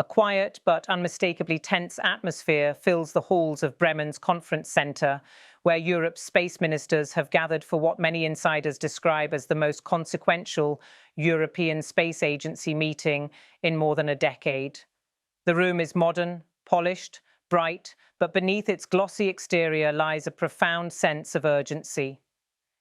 A quiet but unmistakably tense atmosphere fills the halls of Bremen's conference centre, where Europe's space ministers have gathered for what many insiders describe as the most consequential European Space Agency meeting in more than a decade. The room is modern, polished, bright, but beneath its glossy exterior lies a profound sense of urgency.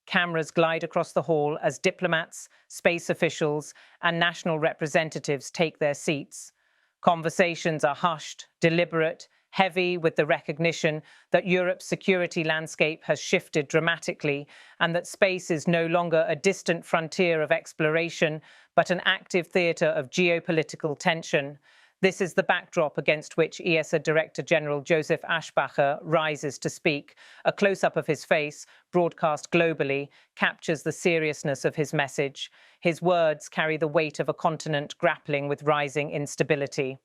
Cameras glide across the hall as diplomats, space officials, and national representatives take their seats. Conversations are hushed, deliberate, heavy with the recognition that Europe's security landscape has shifted dramatically and that space is no longer a distant frontier of exploration, but an active theatre of geopolitical tension. This is the backdrop against which ESA Director General Josef Aschbacher rises to speak. A close-up of his face, broadcast globally, captures the seriousness of his message. His words carry the weight of a continent grappling with rising instability.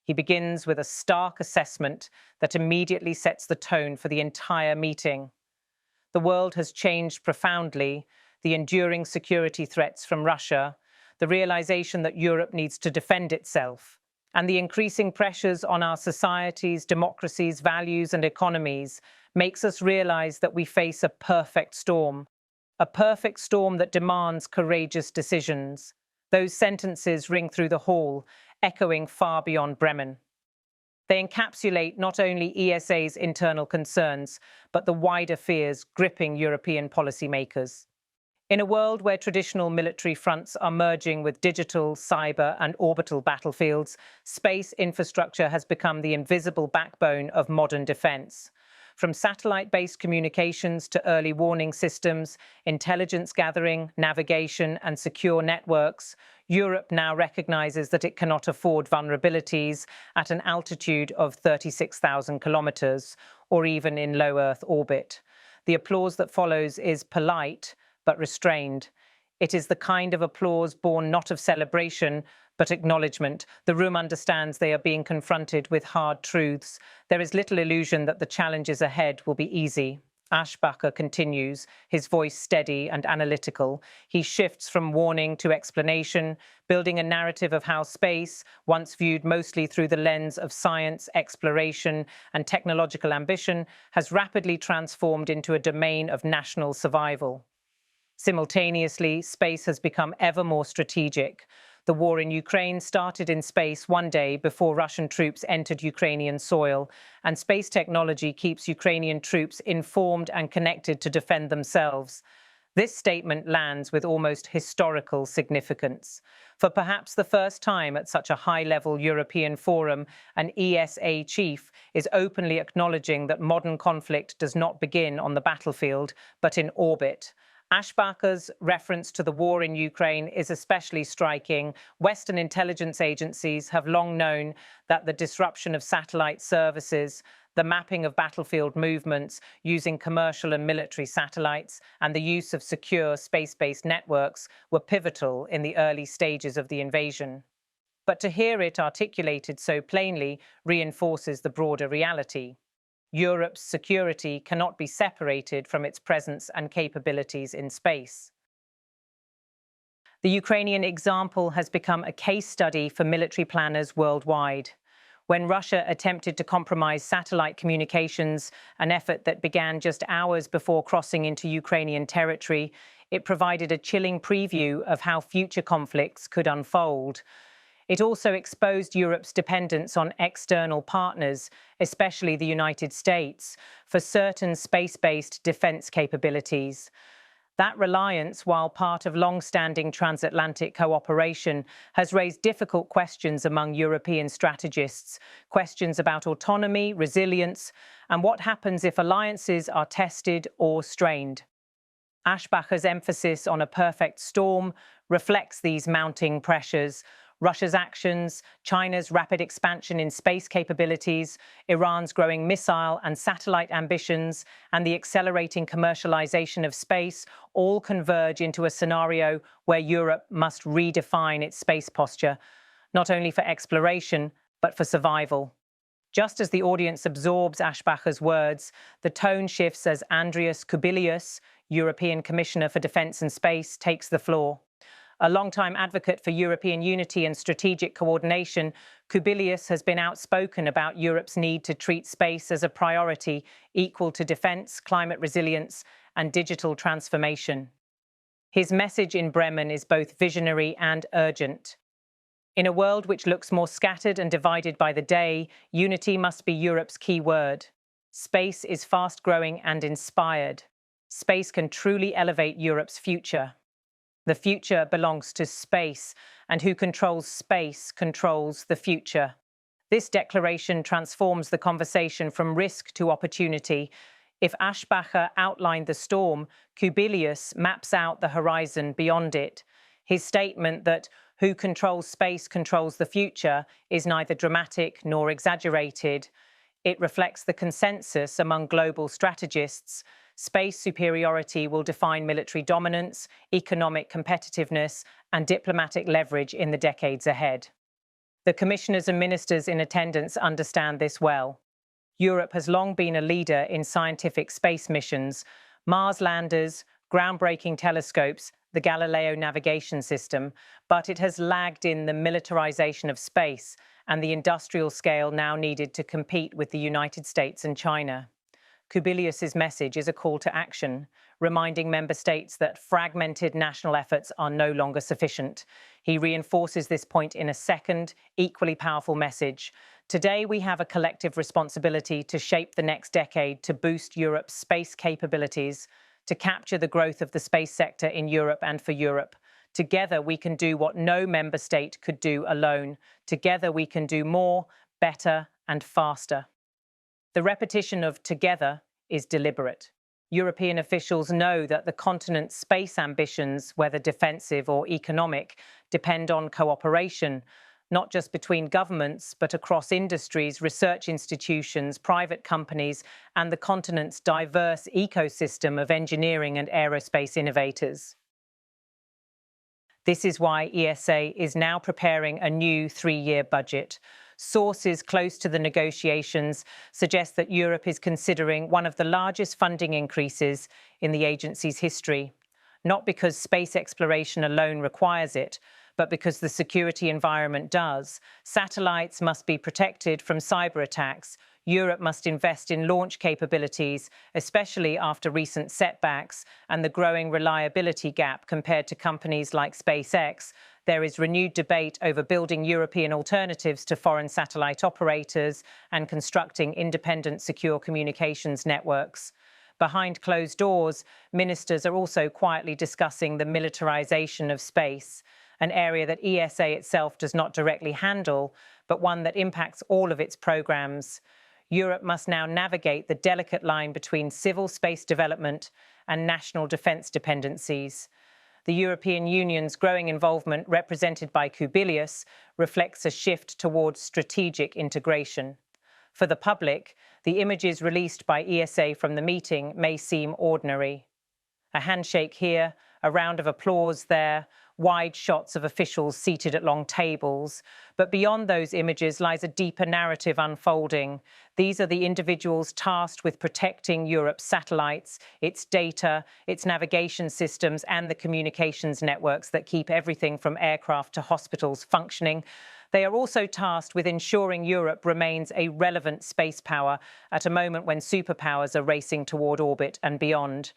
He begins with a stark assessment that immediately sets the tone for the entire meeting. The world has changed profoundly. The enduring security threats from Russia, the realization that Europe needs to defend itself, and the increasing pressures on our societies, democracies, values, and economies makes us realize that we face a perfect storm that demands courageous decisions. Those sentences ring through the hall, echoing far beyond Bremen. They encapsulate not only ESA's internal concerns, but the wider fears gripping European policymakers. In a world where traditional military fronts are merging with digital, cyber, and orbital battlefields, space infrastructure has become the invisible backbone of modern defense. From satellite-based communications to early warning systems, intelligence gathering, navigation, and secure networks, Europe now recognizes that it cannot afford vulnerabilities at an altitude of 36,000 kilometers, or even in low Earth orbit. The applause that follows is polite, but restrained. It is the kind of applause born not of celebration, but acknowledgement. The room understands they are being confronted with hard truths. There is little illusion that the challenges ahead will be easy. Aschbacher continues, his voice steady and analytical. He shifts from warning to explanation, building a narrative of how space, once viewed mostly through the lens of science, exploration, and technological ambition, has rapidly transformed into a domain of national survival. Simultaneously, space has become ever more strategic. The war in Ukraine started in space one day before Russian troops entered Ukrainian soil, and space technology keeps Ukrainian troops informed and connected to defend themselves. This statement lands with almost historical significance. For perhaps the first time at such a high-level European forum, an ESA chief is openly acknowledging that modern conflict does not begin on the battlefield, but in orbit. Aschbacher's reference to the war in Ukraine is especially striking. Western intelligence agencies have long known that the disruption of satellite services, the mapping of battlefield movements using commercial and military satellites, and the use of secure space-based networks were pivotal in the early stages of the invasion. But to hear it articulated so plainly reinforces the broader reality. Europe's security cannot be separated from its presence and capabilities in space. The Ukrainian example has become a case study for military planners worldwide. When Russia attempted to compromise satellite communications, an effort that began just hours before crossing into Ukrainian territory, it provided a chilling preview of how future conflicts could unfold. It also exposed Europe's dependence on external partners, especially the United States, for certain space-based defense capabilities. That reliance, while part of long-standing transatlantic cooperation, has raised difficult questions among European strategists, questions about autonomy, resilience, and what happens if alliances are tested or strained. Aschbacher's emphasis on a perfect storm reflects these mounting pressures. Russia's actions, China's rapid expansion in space capabilities, Iran's growing missile and satellite ambitions, and the accelerating commercialization of space all converge into a scenario where Europe must redefine its space posture, not only for exploration, but for survival. Just as the audience absorbs Aschbacher's words, the tone shifts as Andrius Kubilius, European Commissioner for Defence and Space, takes the floor. A longtime advocate for European unity and strategic coordination, Kubilius has been outspoken about Europe's need to treat space as a priority equal to defence, climate resilience, and digital transformation. His message in Bremen is both visionary and urgent. In a world which looks more scattered and divided by the day, unity must be Europe's key word. Space is fast-growing and inspired. Space can truly elevate Europe's future. The future belongs to space, and who controls space controls the future. This declaration transforms the conversation from risk to opportunity. If Aschbacher outlined the storm, Kubilius maps out the horizon beyond it. His statement that who controls space controls the future is neither dramatic nor exaggerated. It reflects the consensus among global strategists. Space superiority will define military dominance, economic competitiveness, and diplomatic leverage in the decades ahead. The commissioners and ministers in attendance understand this well. Europe has long been a leader in scientific space missions, Mars landers, groundbreaking telescopes, the Galileo navigation system, but it has lagged in the militarization of space and the industrial scale now needed to compete with the United States and China. Kubilius's message is a call to action, reminding member states that fragmented national efforts are no longer sufficient. He reinforces this point in a second, equally powerful message. Today, we have a collective responsibility to shape the next decade to boost Europe's space capabilities, to capture the growth of the space sector in Europe and for Europe. Together, we can do what no member state could do alone. Together, we can do more, better, and faster. The repetition of together is deliberate. European officials know that the continent's space ambitions, whether defensive or economic, depend on cooperation, not just between governments, but across industries, research institutions, private companies, and the continent's diverse ecosystem of engineering and aerospace innovators. This is why ESA is now preparing a new 3-year budget. Sources close to the negotiations suggest that Europe is considering one of the largest funding increases in the agency's history, not because space exploration alone requires it, but because the security environment does. Satellites must be protected from cyber attacks. Europe must invest in launch capabilities, especially after recent setbacks and the growing reliability gap compared to companies like SpaceX. There is renewed debate over building European alternatives to foreign satellite operators and constructing independent, secure communications networks. Behind closed doors, ministers are also quietly discussing the militarization of space, an area that ESA itself does not directly handle, but one that impacts all of its programs. Europe must now navigate the delicate line between civil space development and national defense dependencies. The European Union's growing involvement, represented by Kubilius, reflects a shift towards strategic integration. For the public, the images released by ESA from the meeting may seem ordinary. A handshake here, a round of applause there, wide shots of officials seated at long tables. But beyond those images lies a deeper narrative unfolding. These are the individuals tasked with protecting Europe's satellites, its data, its navigation systems, and the communications networks that keep everything from aircraft to hospitals functioning. They are also tasked with ensuring Europe remains a relevant space power at a moment when superpowers are racing toward orbit and beyond.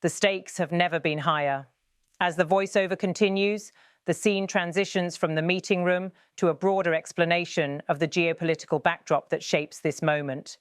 The stakes have never been higher. As the voiceover continues, the scene transitions from the meeting room to a broader explanation of the geopolitical backdrop that shapes this moment.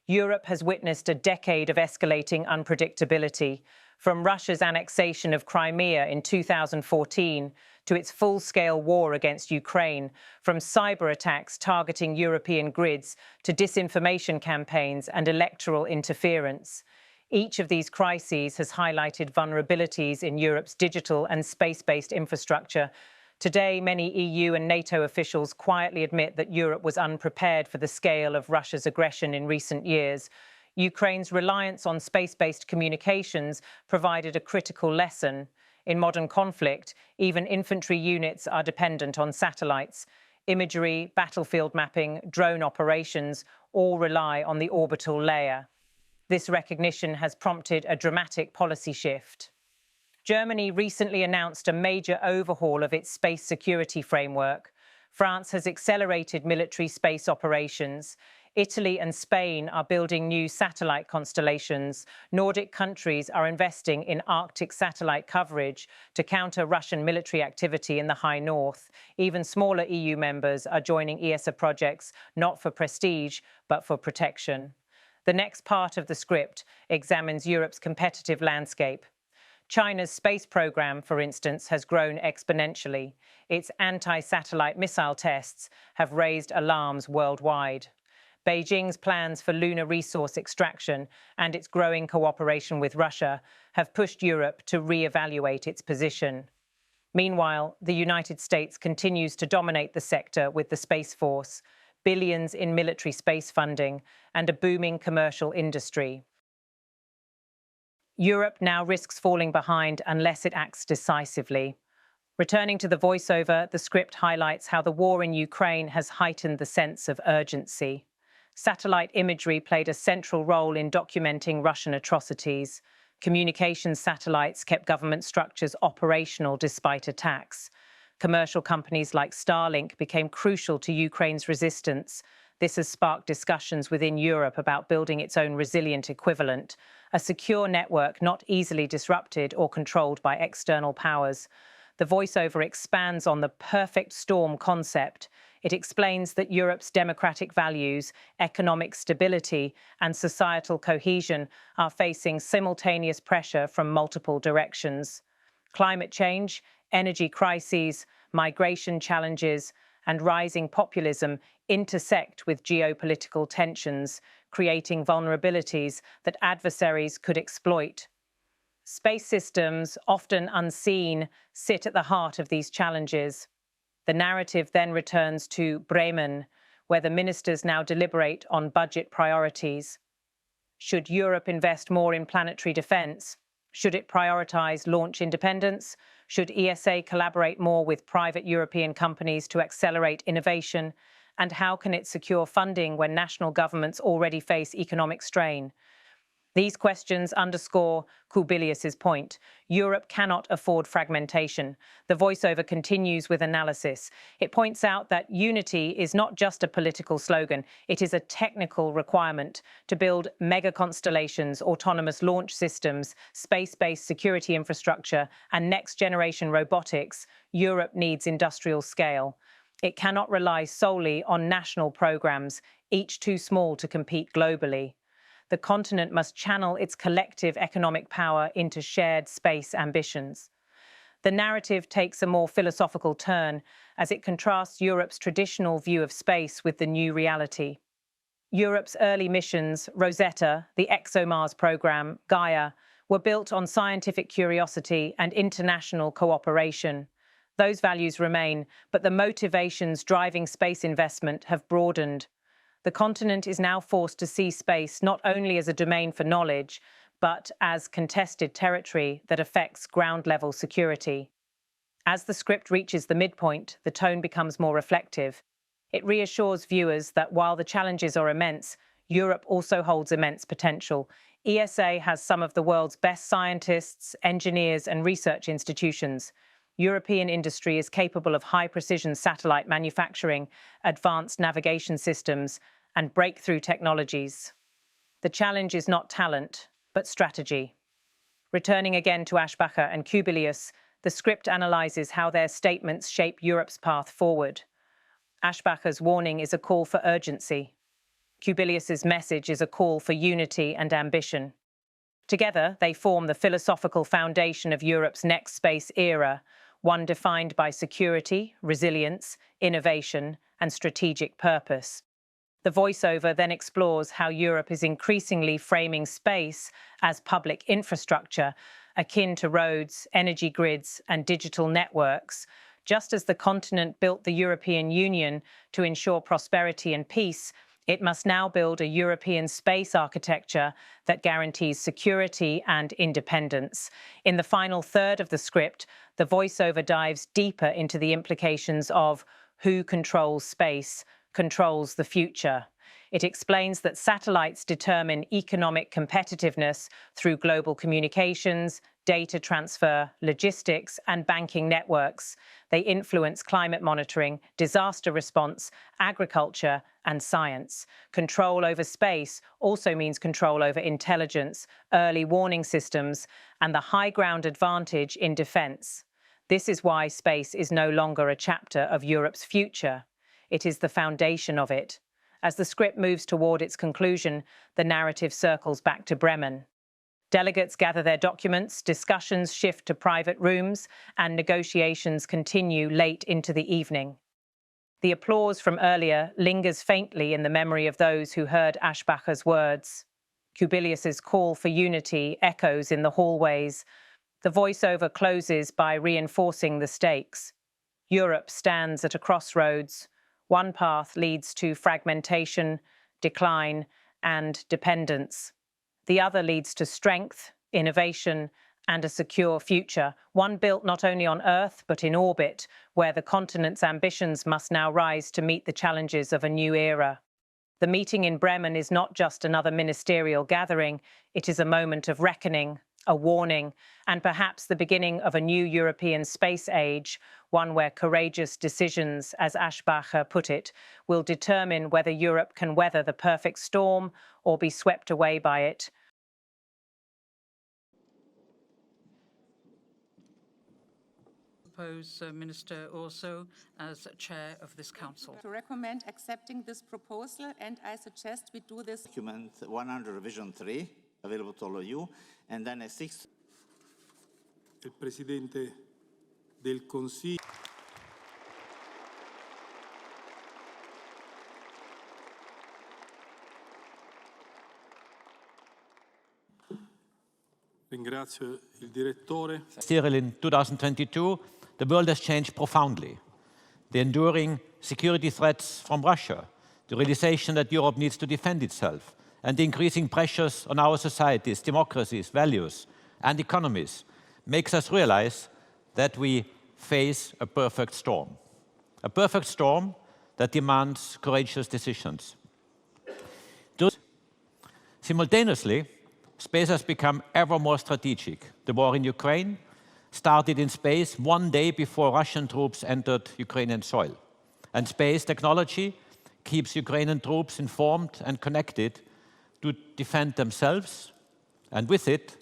Europe has witnessed a decade of escalating unpredictability, from Russia's annexation of Crimea in 2014 to its full-scale war against Ukraine, from cyber attacks targeting European grids to disinformation campaigns and electoral interference. Each of these crises has highlighted vulnerabilities in Europe's digital and space-based infrastructure. Today, many EU and NATO officials quietly admit that Europe was unprepared for the scale of Russia's aggression in recent years. Ukraine's reliance on space-based communications provided a critical lesson. In modern conflict, even infantry units are dependent on satellites. Imagery, battlefield mapping, drone operations all rely on the orbital layer. This recognition has prompted a dramatic policy shift. Germany recently announced a major overhaul of its space security framework. France has accelerated military space operations. Italy and Spain are building new satellite constellations. Nordic countries are investing in Arctic satellite coverage to counter Russian military activity in the high north. Even smaller EU members are joining ESA projects, not for prestige, but for protection. The next part of the script examines Europe's competitive landscape. China's space program, for instance, has grown exponentially. Its anti-satellite missile tests have raised alarms worldwide. Beijing's plans for lunar resource extraction and its growing cooperation with Russia have pushed Europe to re-evaluate its position. Meanwhile, the United States continues to dominate the sector with the Space Force, billions in military space funding, and a booming commercial industry. Europe now risks falling behind unless it acts decisively. Returning to the voiceover, the script highlights how the war in Ukraine has heightened the sense of urgency. Satellite imagery played a central role in documenting Russian atrocities. Communications satellites kept government structures operational despite attacks. Commercial companies like Starlink became crucial to Ukraine's resistance. This has sparked discussions within Europe about building its own resilient equivalent, a secure network not easily disrupted or controlled by external powers. The voiceover expands on the perfect storm concept. It explains that Europe's democratic values, economic stability, and societal cohesion are facing simultaneous pressure from multiple directions. Climate change, energy crises, migration challenges, and rising populism intersect with geopolitical tensions, creating vulnerabilities that adversaries could exploit. Space systems, often unseen, sit at the heart of these challenges. The narrative then returns to Bremen, where the ministers now deliberate on budget priorities. Should Europe invest more in planetary defense? Should it prioritize launch independence? Should ESA collaborate more with private European companies to accelerate innovation? And how can it secure funding when national governments already face economic strain? These questions underscore Kubilius's point. Europe cannot afford fragmentation. The voiceover continues with analysis. It points out that unity is not just a political slogan, it is a technical requirement. To build mega constellations, autonomous launch systems, space-based security infrastructure, and next-generation robotics, Europe needs industrial scale. It cannot rely solely on national programs, each too small to compete globally. The continent must channel its collective economic power into shared space ambitions. The narrative takes a more philosophical turn as it contrasts Europe's traditional view of space with the new reality. Europe's early missions, Rosetta, the ExoMars program, Gaia, were built on scientific curiosity and international cooperation. Those values remain, but the motivations driving space investment have broadened. The continent is now forced to see space not only as a domain for knowledge, but as contested territory that affects ground-level security. As the script reaches the midpoint, the tone becomes more reflective. It reassures viewers that while the challenges are immense, Europe also holds immense potential. ESA has some of the world's best scientists, engineers, and research institutions. European industry is capable of high-precision satellite manufacturing, advanced navigation systems, and breakthrough technologies. The challenge is not talent, but strategy. Returning again to Aschbacher and Kubilius, the script analyzes how their statements shape Europe's path forward. Aschbacher's warning is a call for urgency. Kubilius's message is a call for unity and ambition. Together, they form the philosophical foundation of Europe's next space era, one defined by security, resilience, innovation, and strategic purpose. The voiceover then explores how Europe is increasingly framing space as public infrastructure, akin to roads, energy grids, and digital networks. Just as the continent built the European Union to ensure prosperity and peace, it must now build a European space architecture that guarantees security and independence. In the final third of the script, the voiceover dives deeper into the implications of who controls space, controls the future. It explains that satellites determine economic competitiveness through global communications, data transfer, logistics, and banking networks. They influence climate monitoring, disaster response, agriculture, and science. Control over space also means control over intelligence, early warning systems, and the high ground advantage in defense. This is why space is no longer a chapter of Europe's future. It is the foundation of it. As the script moves toward its conclusion, the narrative circles back to Bremen. Delegates gather their documents, discussions shift to private rooms, and negotiations continue late into the evening. The applause from earlier lingers faintly in the memory of those who heard Aschbacher's words. Kubilius's call for unity echoes in the hallways. The voiceover closes by reinforcing the stakes. Europe stands at a crossroads. One path leads to fragmentation, decline, and dependence. The other leads to strength, innovation, and a secure future, one built not only on Earth but in orbit, where the continent's ambitions must now rise to meet the challenges of a new era. The meeting in Bremen is not just another ministerial gathering, it is a moment of reckoning, a warning, and perhaps the beginning of a new European space age, one where courageous decisions, as Aschbacher put it, will determine whether Europe can weather the perfect storm or be swept away by it. Propose Minister also as chair of this council. To recommend accepting this proposal, and I suggest we do this. Document 100 revision 3, available to all of you, and then a 6th. Il Presidente del Consiglio. Ringrazio il direttore. Still in 2022, the world has changed profoundly. The enduring security threats from Russia, the realization that Europe needs to defend itself, and the increasing pressures on our societies, democracies, values, and economies makes us realize that we face a perfect storm. A perfect storm that demands courageous decisions. Simultaneously, space has become ever more strategic. The war in Ukraine started in space one day before Russian troops entered Ukrainian soil. And space technology keeps Ukrainian troops informed and connected to defend themselves, and with it.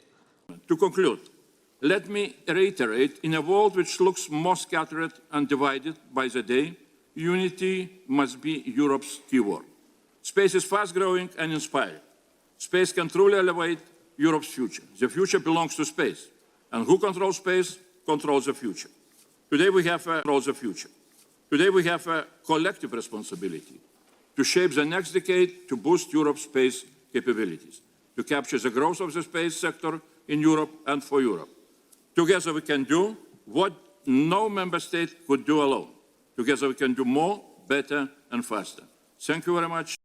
To conclude, let me reiterate, in a world which looks more scattered and divided by the day, unity must be Europe's keyword. Space is fast-growing and inspiring. Space can truly elevate Europe's future. The future belongs to space. And who controls space controls the future. Today we have a collective responsibility to shape the next decade to boost Europe's space capabilities, to capture the growth of the space sector in Europe and for Europe. Together we can do what no member state could do alone. Together we can do more, better and faster. Thank you very much.